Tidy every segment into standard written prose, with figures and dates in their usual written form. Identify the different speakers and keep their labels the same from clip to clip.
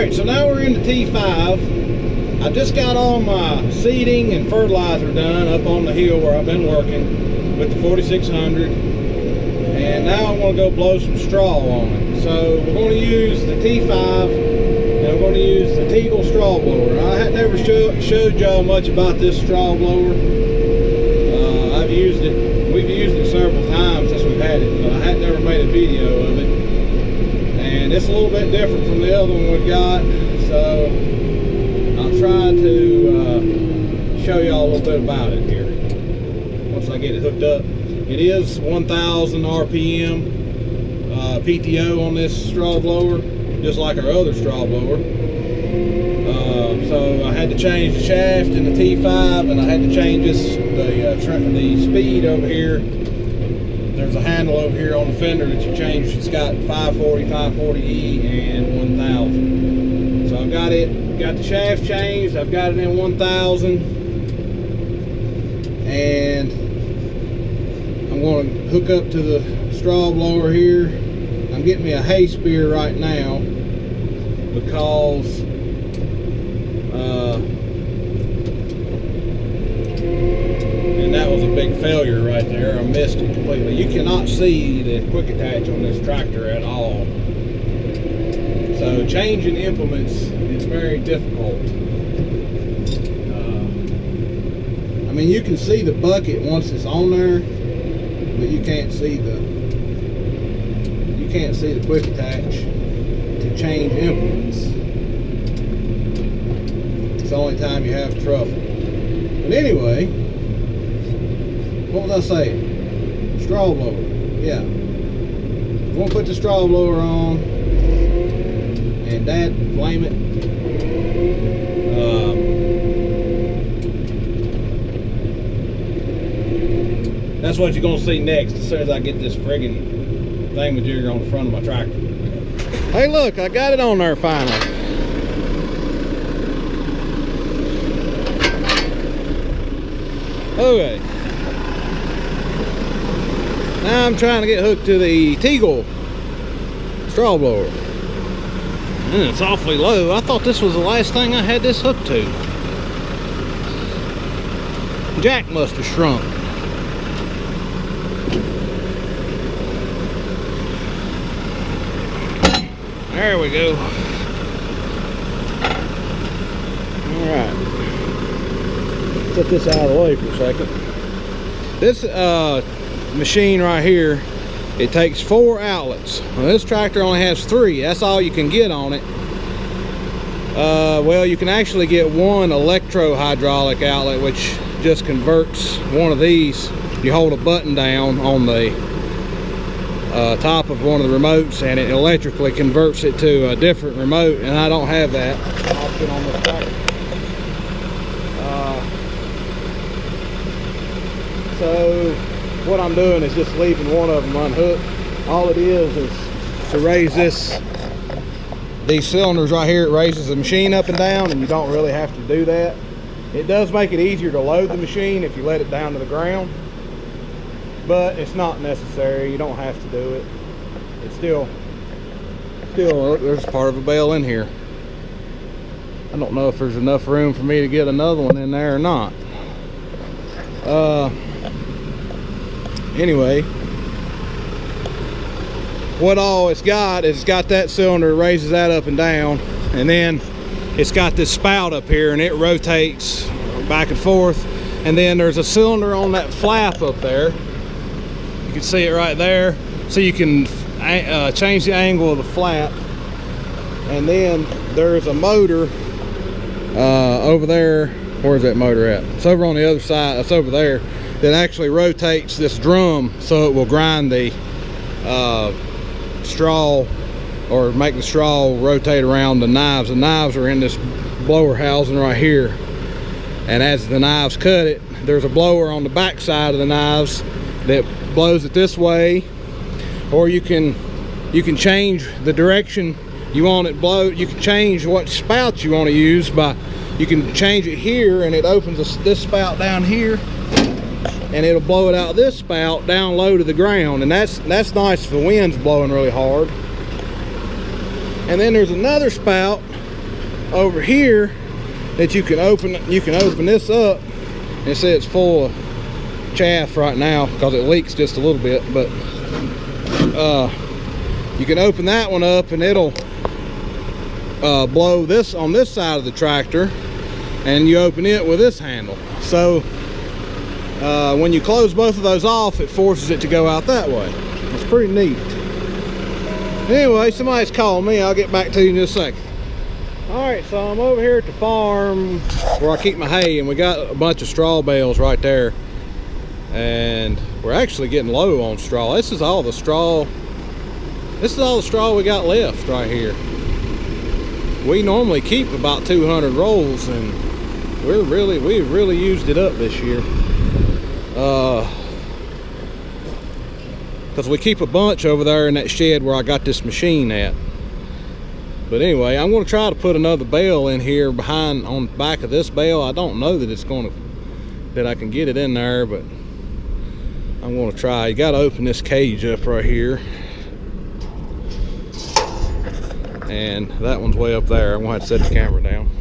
Speaker 1: Alright, so now we're in the T5. I just got all my seeding and fertilizer done up on the hill where I've been working with the 4600. And now I want to go blow some straw on it. So we're going to use the T5 and we're going to use the Teagle straw blower. I had never showed y'all much about this straw blower. I've used it, we've used it several times since we've had it, but I had never made a video of it. And it's a little bit different from the other one we've got, so I'll try to show y'all a little bit about it here once I get it hooked up. It is 1000 RPM PTO on this straw blower, just like our other straw blower. So I had to change the shaft in the T5, and I had to change the speed over here. There's a handle over here on the fender that you change. It's got 540, 540E, and 1000. So I've got the shaft changed. I've got it in 1000, and I'm going to hook up to the straw blower here. I'm getting me a hay spear right now because and that was a big failure right there. I missed it completely. You cannot see the quick attach on this tractor at all. So changing implements is very difficult. I mean, you can see the bucket once it's on there, but you can't see the quick attach to change implements. It's the only time you have trouble. But anyway, what was I saying? Straw blower. Yeah. I'm gonna put the straw blower on, and Dad, blame it. That's what you're gonna see next as soon as I get this friggin' thingamajigger on the front of my tractor. Hey, look, I got it on there finally. Okay. Now I'm trying to get hooked to the Teagle straw blower. And it's awfully low. I thought this was the last thing I had this hooked to. Jack must have shrunk. There we go. Alright. Set this out of the way for a second. This machine right here, it takes 4 outlets. Well, this tractor only has 3. That's all you can get on it. Well, you can actually get one electro hydraulic outlet, which just converts one of these. You hold a button down on the top of one of the remotes, and it electrically converts it to a different remote, and I don't have that option on this tractor. So what I'm doing is just leaving one of them unhooked. All it is to raise these cylinders right here. It raises the machine up and down, and you don't really have to do that. It does make it easier to load the machine if you let it down to the ground, but it's not necessary. You don't have to do it. It's still there's part of a bale in here. I don't know if there's enough room for me to get another one in there or not. Anyway, what all it's got is it's got that cylinder, raises that up and down, and then it's got this spout up here, and it rotates back and forth. And then there's a cylinder on that flap up there. You can see it right there, so you can change the angle of the flap. And then there's a motor over there. Where's that motor at? It's over on the other side. It's over there. That actually rotates this drum so it will grind the straw, or make the straw rotate around the knives. The knives are in this blower housing right here, and as the knives cut it, there's a blower on the back side of the knives that blows it this way, or you can change the direction you want it blow. You can change what spout you want to use by, you can change it here, and it opens this spout down here, and it'll blow it out this spout down low to the ground, and that's nice if the wind's blowing really hard. And then there's another spout over here that you can open this up, and see it's full of chaff right now because it leaks just a little bit, but you can open that one up and it'll blow this on this side of the tractor, and you open it with this handle. So when you close both of those off, it forces it to go out that way. It's pretty neat. Anyway, somebody's calling me. I'll get back to you in just a second. Alright, so I'm over here at the farm where I keep my hay, and we got a bunch of straw bales right there. And we're actually getting low on straw. This is all the straw we got left right here. We normally keep about 200 rolls, and we really used it up this year. Because we keep a bunch over there in that shed where I got this machine at. But anyway, I'm going to try to put another bale in here on the back of this bale. I don't know that I can get it in there, but I'm going to try. You got to open this cage up right here, and that one's way up there. I'm going to have to set the camera down.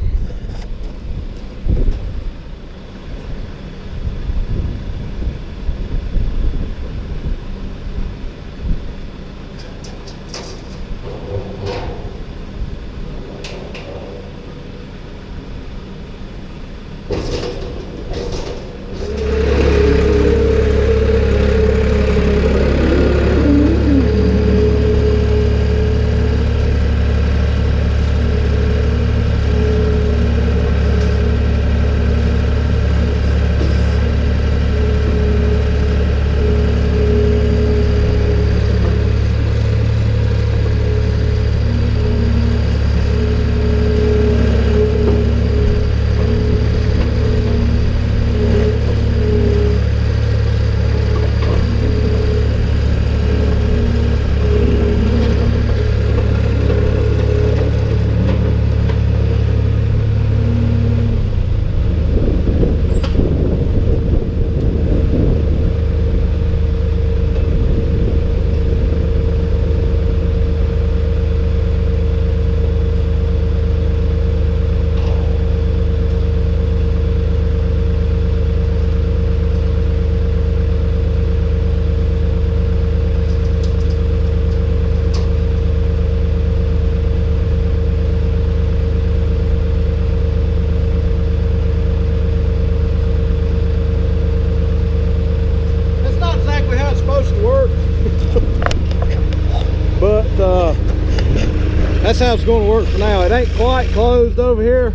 Speaker 1: That's how it's going to work for now. It ain't quite closed over here,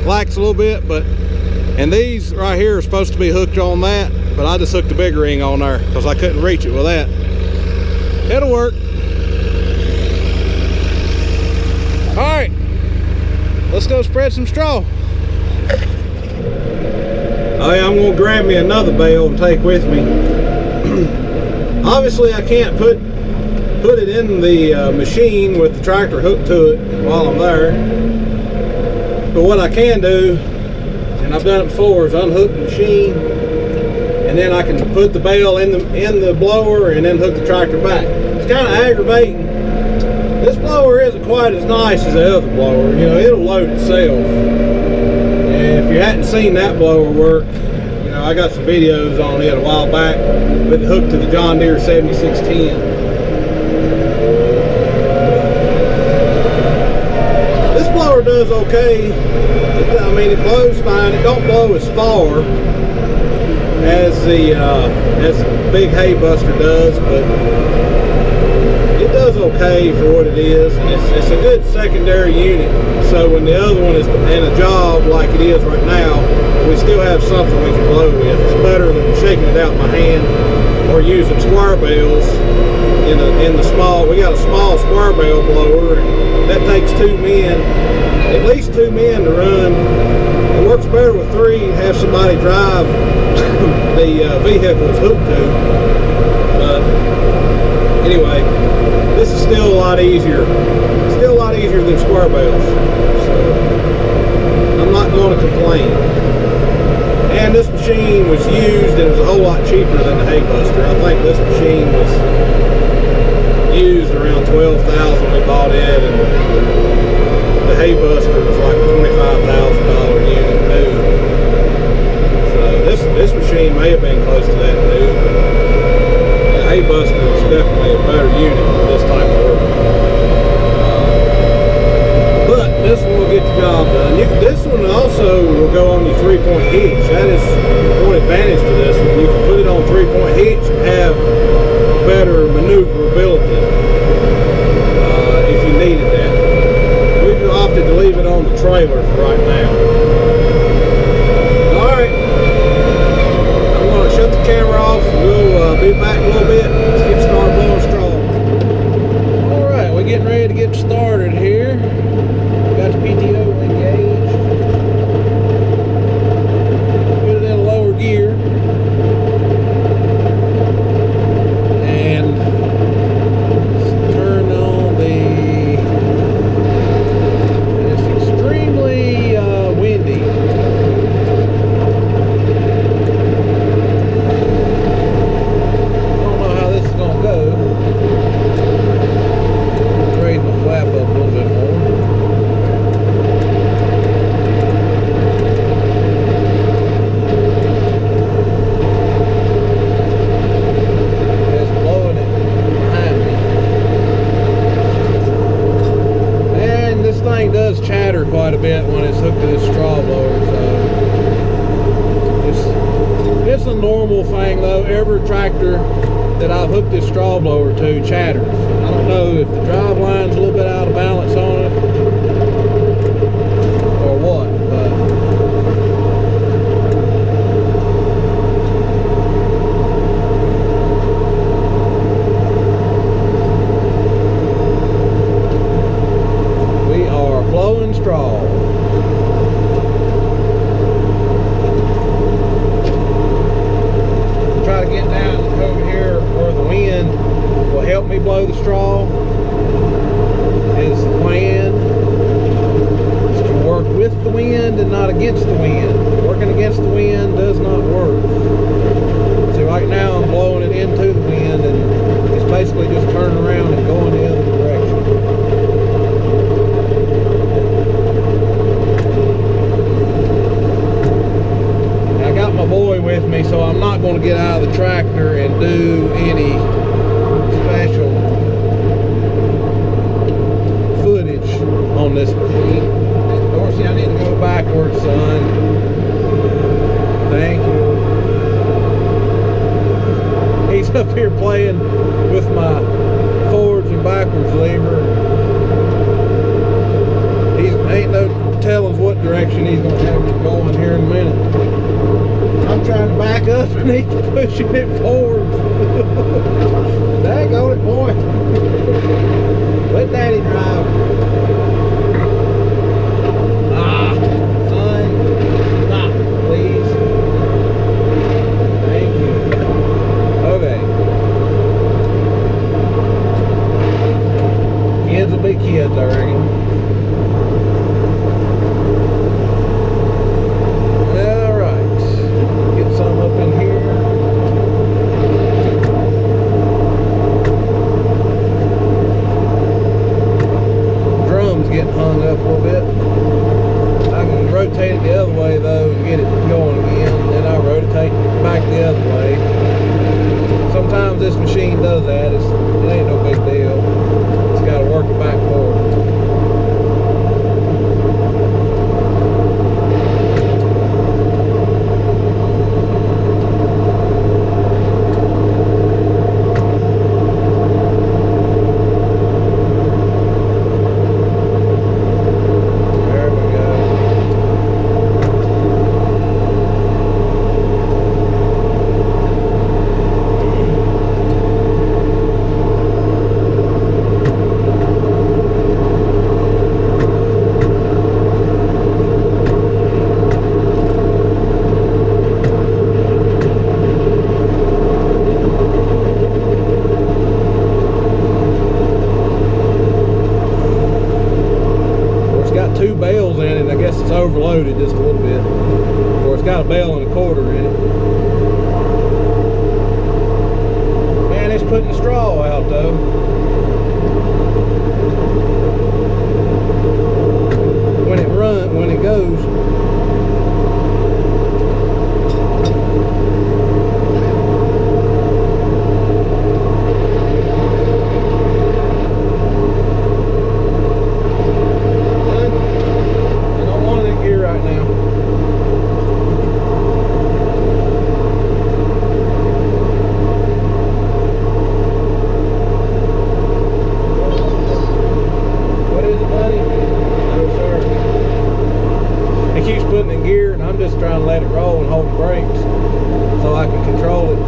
Speaker 1: lax a little bit, and these right here are supposed to be hooked on that, but I just hooked the big ring on there because I couldn't reach it with that. It'll work. All right, let's go spread some straw. Oh yeah, I'm gonna grab me another bale and take with me. Obviously I can't put it in the machine with the tractor hooked to it while I'm there, but what I can do, and I've done it before, is unhook the machine, and then I can put the bale in the blower and then hook the tractor back. It's kind of aggravating. This blower isn't quite as nice as the other blower. You know, it'll load itself, and if you hadn't seen that blower work, you know, I got some videos on it a while back with it hooked to the John Deere 7610. This blower does okay. I mean, it blows fine. It don't blow as far as the big hay buster does, but it does okay for what it is, and it's a good secondary unit. So when the other one is in a job like it is right now, we still have something we can blow with. It's better than shaking it out in my hand or using square bales in the small. We got a small square bale blower, and that takes two men, at least two men to run. It works better with three, have somebody drive the vehicle it's hooked to. But anyway, this is still a lot easier. Still a lot easier than square bales. So I'm not going to complain. And this machine was used, and it was a whole lot cheaper than the hay buster. I think this machine was used around $12,000 we bought it, and the hay buster was $5,000 unit new. So this machine may have been close to that new, but the hay buster is definitely a better unit for this type of work. But this one will get the job done. This one also will go on your 3-point hitch. That is one advantage to this one. You can put it on 3-point hitch and have better maneuverability if you needed that. We've opted to leave it on the trailer for right now. Alright, I'm going to shut the camera off and we'll be back in a little bit. Let's get started blowing straw. Alright, we're getting ready to get started here. Got the PTO engaged. Put it in a lower gear. And turn on the... It's extremely windy. I don't know how this is going to go. Raise my flap up a little bit more. Does chatter quite a bit when it's hooked to this straw blower, so it's a normal thing though. Every tractor that I've hooked this straw blower to chatters. I don't know if the drive line's a little bit out of balance on it or what, but blowing straw. Try to get down over here where the wind will help me blow the straw. Is the plan is to work with the wind and not against the wind. Working against the wind does not work. See, right now I'm blowing it into the wind and it's basically just turning around and going the other direction. My boy with me, so I'm not going to get out of the tractor and do any special footage on this machine. Dorsey, I need to go backwards, son. Thank you. He's up here playing with my forwards and backwards lever. He ain't no telling what direction he's going to have me going here in a minute. I'm trying to back up and he's pushing it forward. Daggone it, boy. Let Daddy drive. Son. Stop, please. Thank you. Okay. Kids will be kids, I reckon. Some up in here. Drum's getting hung up a little bit. I can rotate it the other way though and get it going again. Then I rotate back the other way. Sometimes this machine does that. It ain't no big deal. It's got to work it back forward. Overloaded just a little bit. Or it's got a bell and a quarter in it. Man, it's putting the straw out though. When it goes, hold the brakes so I can control it.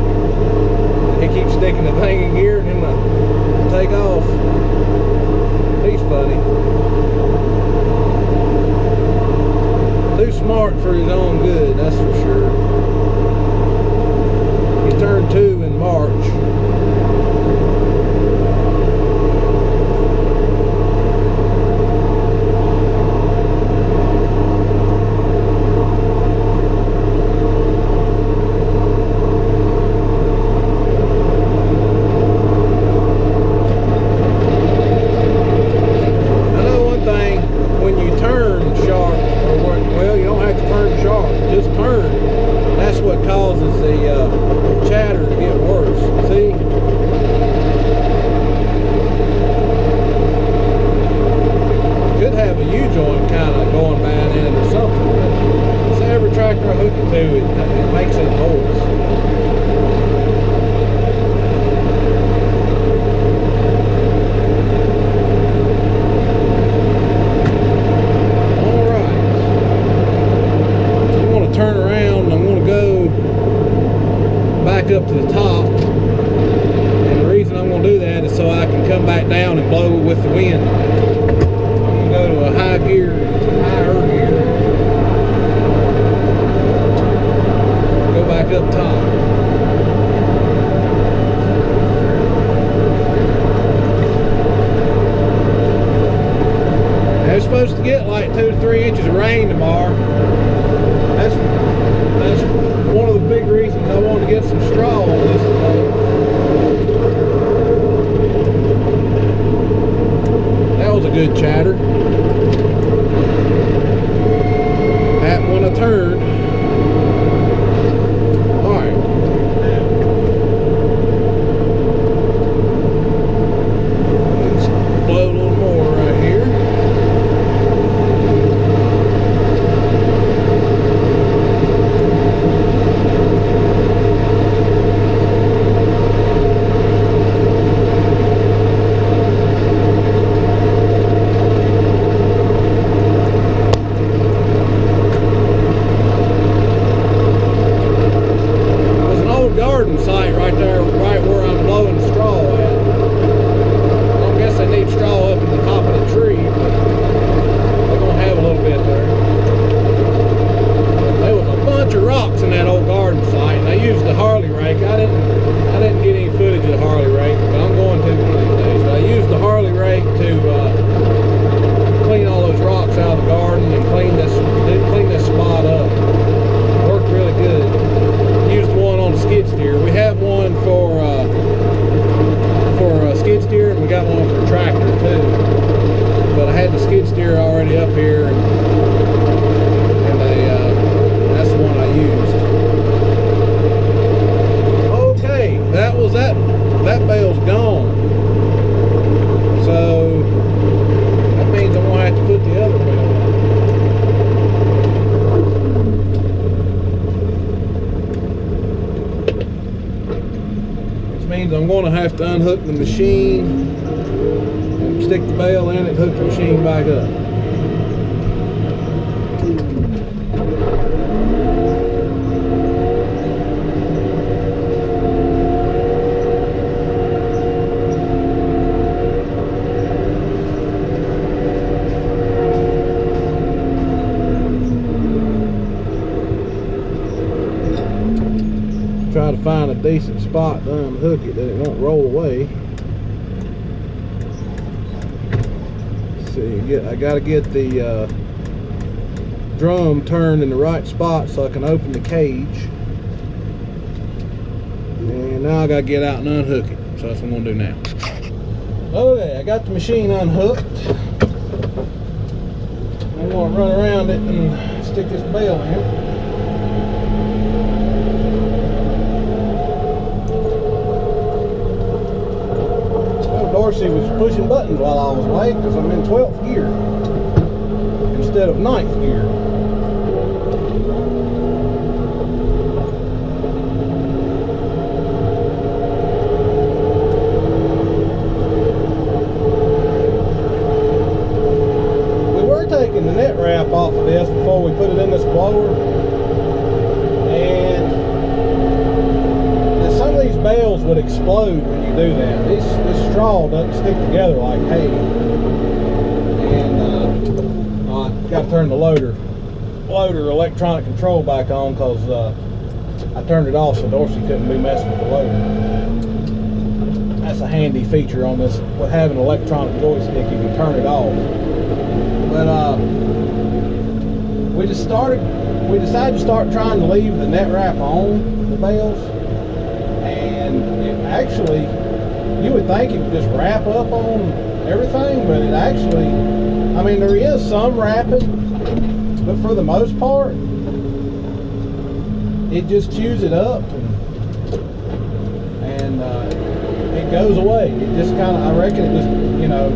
Speaker 1: He keeps sticking the thing in gear and then I take off. He's funny. Too smart for his own good, that's for sure. He turned 2 in March. Up to the top, and the reason I'm going to do that is so I can come back down and blow with the wind. I'm going to go to a higher gear, go back up top. They're supposed to get like 2 to 3 inches of rain tomorrow. That's one of the big reasons I wanted to get some straw on this thing. That was a good chatter. Happened when I turned. Alright. Let's blow a little more right here. I'm going to have to unhook the machine and stick the bell in it, hook the machine back up. Try to find a decent spot to unhook it that it won't roll away. Let's see, I got to get the drum turned in the right spot so I can open the cage. And now I got to get out and unhook it. So that's what I'm going to do now. Okay, I got the machine unhooked. I'm going to run around it and stick this bell in. Dorsey was pushing buttons while I was away because I'm in 12th gear instead of 9th gear. We were taking the net wrap off of this before we put it in this blower, bales would explode when you do that. This straw doesn't stick together like hay. And I got to turn the loader electronic control back on, because I turned it off so Dorsey couldn't be messing with the loader. That's a handy feature on this, with having an electronic joystick. You can turn it off. But we decided to start trying to leave the net wrap on the bales, and it actually, you would think it would just wrap up on everything, but it actually, I mean, there is some wrapping, but for the most part, it just chews it up, and it goes away. It just kind of, I reckon it just, you know,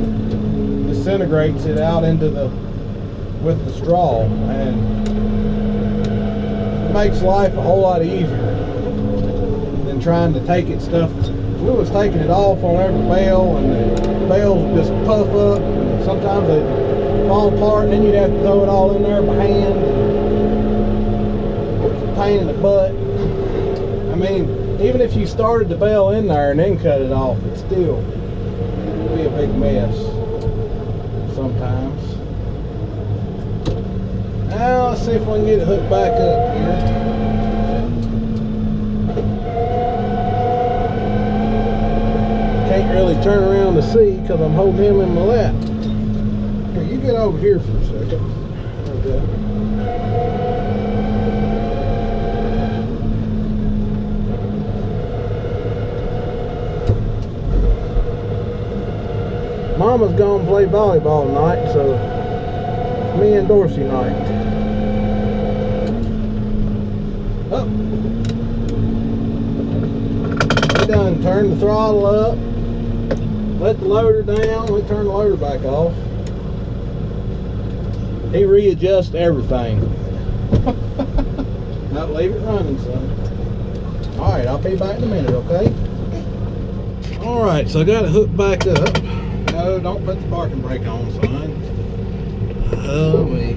Speaker 1: disintegrates it out into with the straw, and it makes life a whole lot easier than trying to take it stuff. We was taking it off on every bale, and the bales would just puff up, and sometimes they fall apart, and then you'd have to throw it all in there by hand. It was a pain in the butt. I mean, even if you started the bale in there and then cut it off, it still would be a big mess sometimes. Now let's see if we can get it hooked back up here. Can't really turn around to see because I'm holding him in my lap. Here, you get over here for a second. Okay. Mama's gone play volleyball tonight, so it's me and Dorsey night. Oh. We done turned the throttle up, let the loader down, we turned the loader back off. He readjusts everything. Not leave it running, son. Alright, I'll be back in a minute, okay? Alright, so I got it hooked back up. No, don't put the parking brake on, son. Oh, me.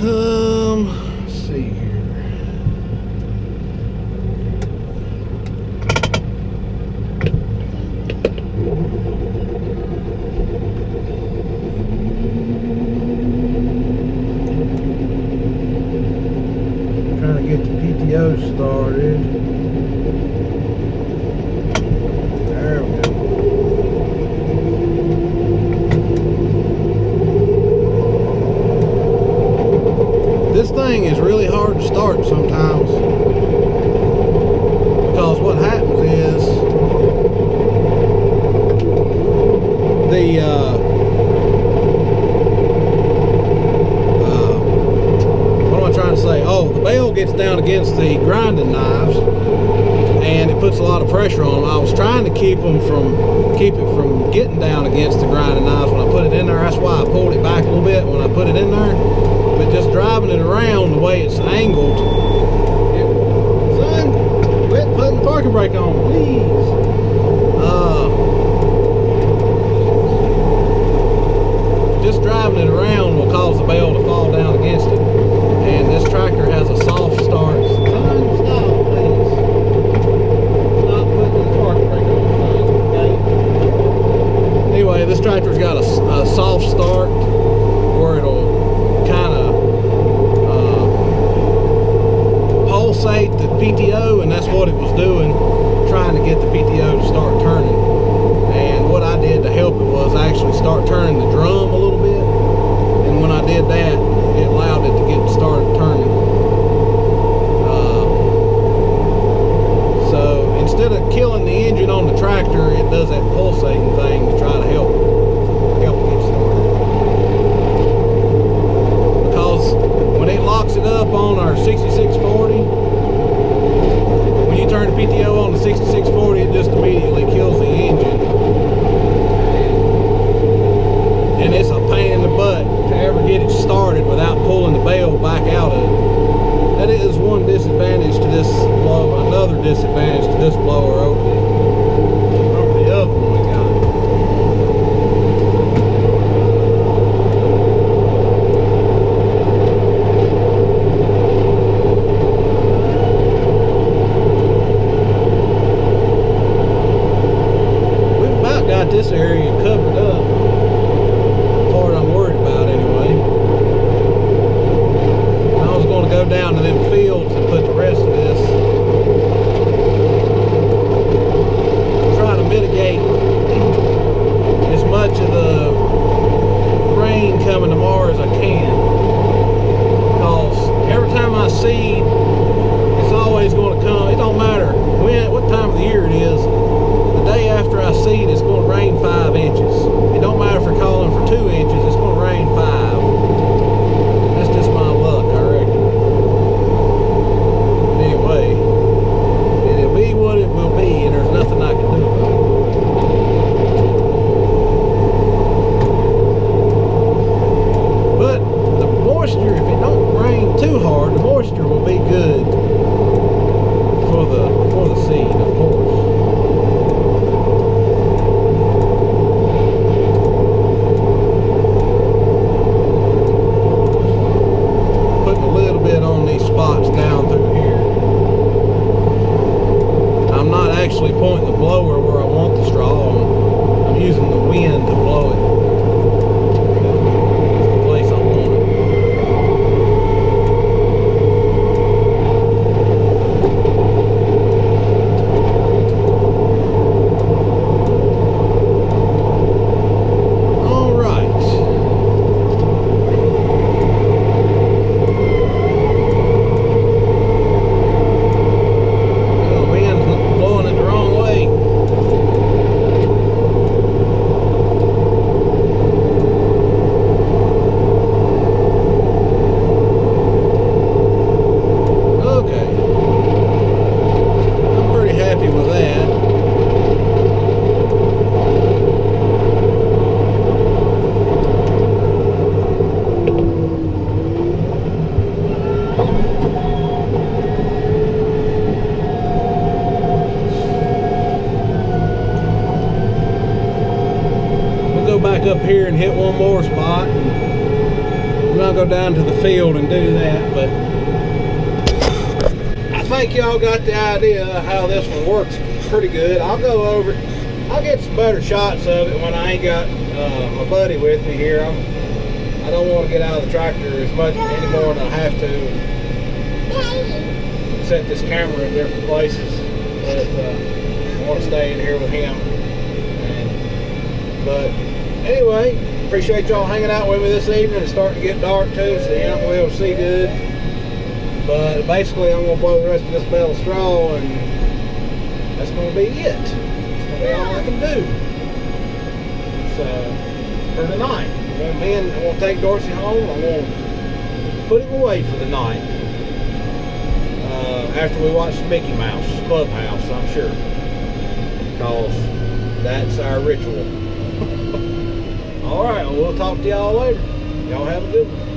Speaker 1: Let's see here. Get the PTO started. There we go. This thing is really hard to start sometimes, because what happens is the trying to say, oh, the bale gets down against the grinding knives and it puts a lot of pressure on them. I was trying to keep it from getting down against the grinding knives when I put it in there. That's why I pulled it back a little bit when I put it in there. But just driving it around the way it's angled, son, quit putting the parking brake on, please. Just driving it around will cause the bale to fall down against it. And this tractor has a soft start. Son, stop, please. Stop putting the parking brake on, son, okay? Anyway, this tractor's got a soft start where it'll kind of pulsate the PTO, and that's what it was doing, trying to get the PTO to start turning. And what I did to help it was actually start turning the drum a little bit. And when I did that, it allowed it to get started turning. So instead of killing the engine on the tractor, it does that pulsating thing to try to help it get started. Because when it locks it up on our 6640, when you turn the PTO on the 6640, it just immediately kills the engine. And it's a pain in the butt to ever get it started without pulling the bale back out of it. That is one disadvantage to this blower. Another disadvantage to this blower over the other one we got. spots down through here. I'm not actually pointing the blower where I want the straw. I'm using the wind to blow it. It's the place I want it. All right. The wind's blowing it the wrong way. Okay. I'm pretty happy with that. We'll go back up here and hit one more spot. I'm gonna go down to the field and do that, but I think y'all got the idea of how this one works pretty good. I'll go over, I'll get some better shots of it when I ain't got my buddy with me here. I don't want to get out of the tractor as much anymore than I have to. Set this camera in different places, but I want to stay in here with him. But anyway, appreciate y'all hanging out with me this evening. It's starting to get dark too, so you don't be able to see good. But basically, I'm gonna blow the rest of this bale of straw, and that's gonna be it. That's gonna be all I can do. So for tonight, I'm gonna take Dorsey home. I'm gonna put him away for the night. After we watch the Mickey Mouse Clubhouse, I'm sure, because that's our ritual. All right, well, we'll talk to y'all later. Y'all have a good one.